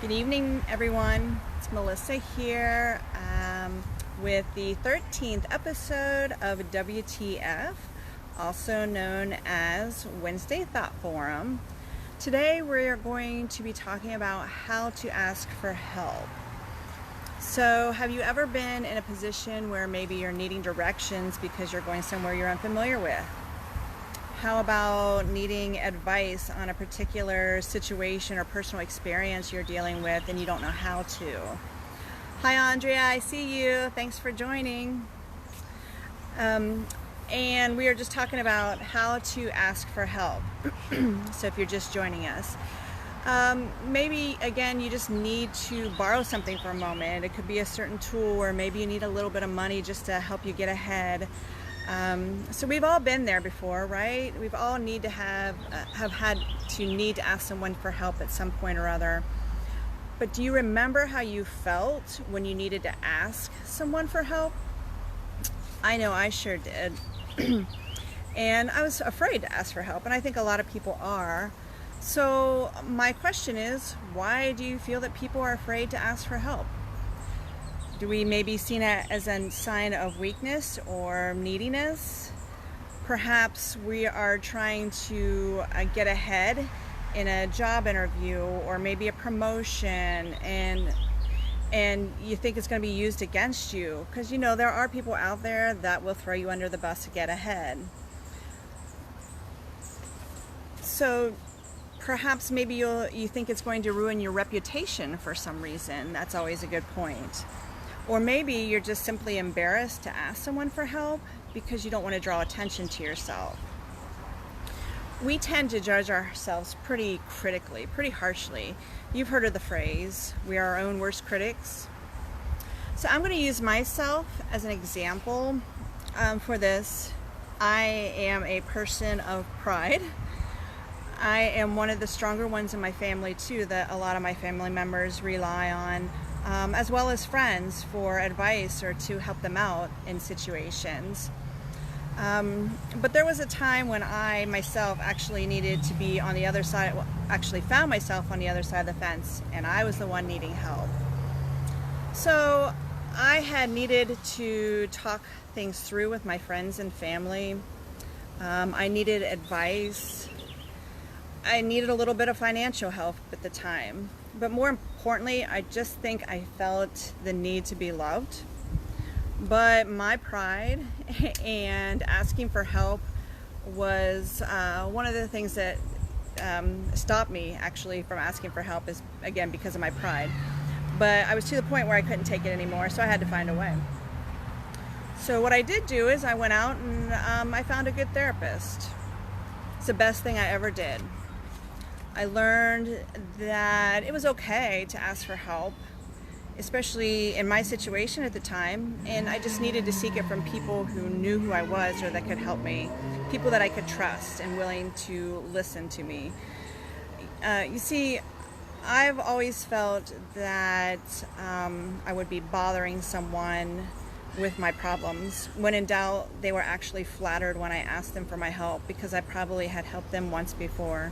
Good evening, everyone. It's Melissa here with the 13th episode of WTF, also known as Wednesday Thought Forum. Today we're going to be talking about how to ask for help. So, have you ever been in a position where maybe you're needing directions because you're going somewhere you're unfamiliar with? How about needing advice on a particular situation or personal experience you're dealing with and you don't know how to? Hi, Andrea, I see you. Thanks for joining. And we are just talking about how to ask for help. So if you're just joining us, maybe, again, you just need to borrow something for a moment. It could be a certain tool, or maybe you need a little bit of money just to help you get ahead. So we've all been there before, right? We've all need to have had to need to ask someone for help at some point or other. But do you remember how you felt when you needed to ask someone for help? I know I sure did. And I was afraid to ask for help, and I think a lot of people are. So my question is, why do you feel that people are afraid to ask for help? Do we maybe see it as a sign of weakness or neediness? Perhaps we are trying to get ahead in a job interview or maybe a promotion, and you think it's going to be used against you, because there are people out there that will throw you under the bus to get ahead. So perhaps maybe you think it's going to ruin your reputation for some reason. That's always a good point. Or maybe you're just simply embarrassed to ask someone for help because you don't want to draw attention to yourself. We tend to judge ourselves pretty critically, pretty harshly. You've heard of the phrase, we are our own worst critics. So I'm going to use myself as an example for this. I am a person of pride. I am one of the stronger ones in my family too, that a lot of my family members rely on, as well as friends, for advice or to help them out in situations. But there was a time when I myself actually needed to be on the other side, actually found myself on the other side of the fence, and I was the one needing help. So I had needed to talk things through with my friends and family. I needed advice. I needed a little bit of financial help at the time. But more importantly, I just think I felt the need to be loved. But my pride and asking for help was one of the things that stopped me actually from asking for help, is again because of my pride. But I was to the point where I couldn't take it anymore, so I had to find a way. So what I did do is I went out and I found a good therapist. It's the best thing I ever did. I learned that it was okay to ask for help, especially in my situation at the time, and I just needed to seek it from people who knew who I was or that could help me, people that I could trust and willing to listen to me. You see, I've always felt that I would be bothering someone with my problems. When in doubt, they were actually flattered when I asked them for my help because I probably had helped them once before.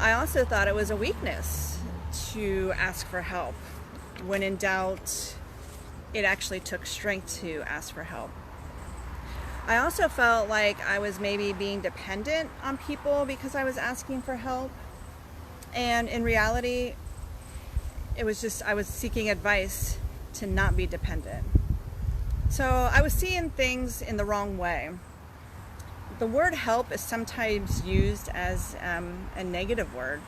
I also thought it was a weakness to ask for help. When in doubt, it actually took strength to ask for help. I also felt like I was maybe being dependent on people because I was asking for help. And in reality, it was just I was seeking advice to not be dependent. So I was seeing things in the wrong way. The word help is sometimes used as a negative word,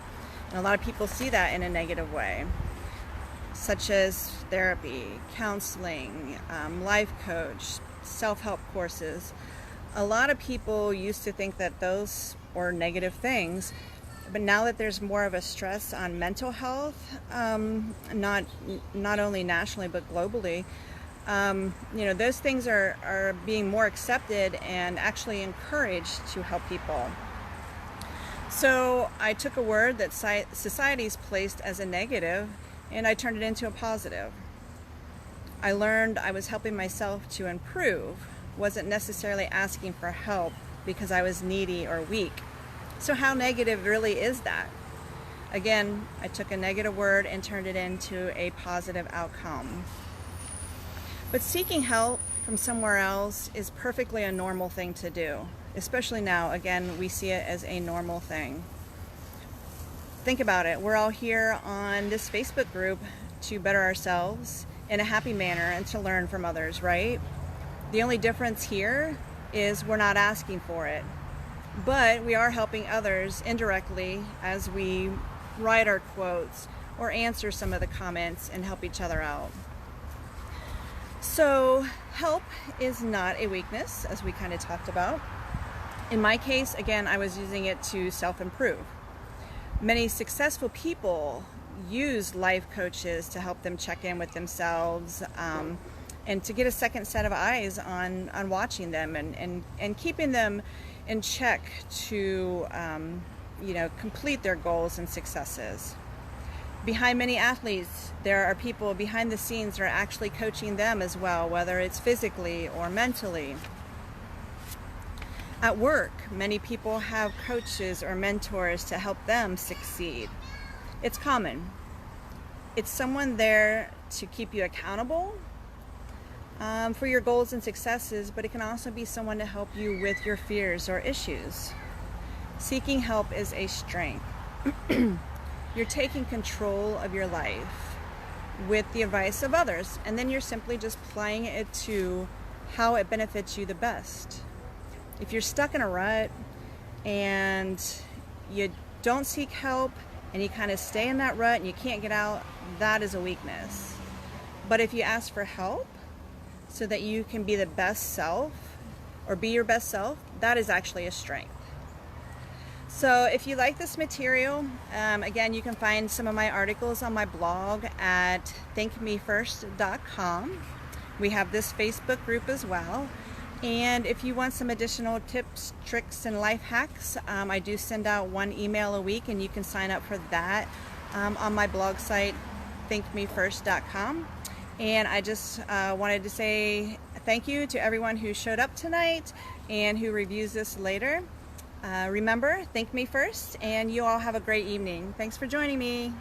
and a lot of people see that in a negative way, such as therapy, counseling, life coach, self-help courses. A lot of people used to think that those were negative things, but now that there's more of a stress on mental health, not only nationally but globally, those things are being more accepted and actually encouraged to help people. So I took a word that society's placed as a negative and I turned it into a positive. I learned I was helping myself to improve, wasn't necessarily asking for help because I was needy or weak. So how negative really is that? Again, I took a negative word and turned it into a positive outcome. But seeking help from somewhere else is perfectly a normal thing to do, especially now. Again, we see it as a normal thing. Think about it. We're all here on this Facebook group to better ourselves in a happy manner and to learn from others, right? The only difference here is we're not asking for it, but we are helping others indirectly as we write our quotes or answer some of the comments and help each other out. So help is not a weakness, as we kind of talked about. In my case, again, I was using it to self-improve. Many successful people use life coaches to help them check in with themselves and to get a second set of eyes on watching them and keeping them in check to complete their goals and successes. Behind many athletes, there are people behind the scenes that are actually coaching them as well, whether it's physically or mentally. At work, many people have coaches or mentors to help them succeed. It's common. It's someone there to keep you accountable for your goals and successes, but it can also be someone to help you with your fears or issues. Seeking help is a strength. You're taking control of your life with the advice of others, and then you're simply just applying it to how it benefits you the best. If you're stuck in a rut and you don't seek help and you kind of stay in that rut and you can't get out, that is a weakness. But if you ask for help so that you can be the best self or be your best self, that is actually a strength. So if you like this material, again, you can find some of my articles on my blog at thinkmefirst.com. We have this Facebook group as well. And if you want some additional tips, tricks, and life hacks, I do send out one email a week, and you can sign up for that on my blog site, thinkmefirst.com. And I just wanted to say thank you to everyone who showed up tonight and who reviews this later. Remember, think me first, and you all have a great evening. Thanks for joining me.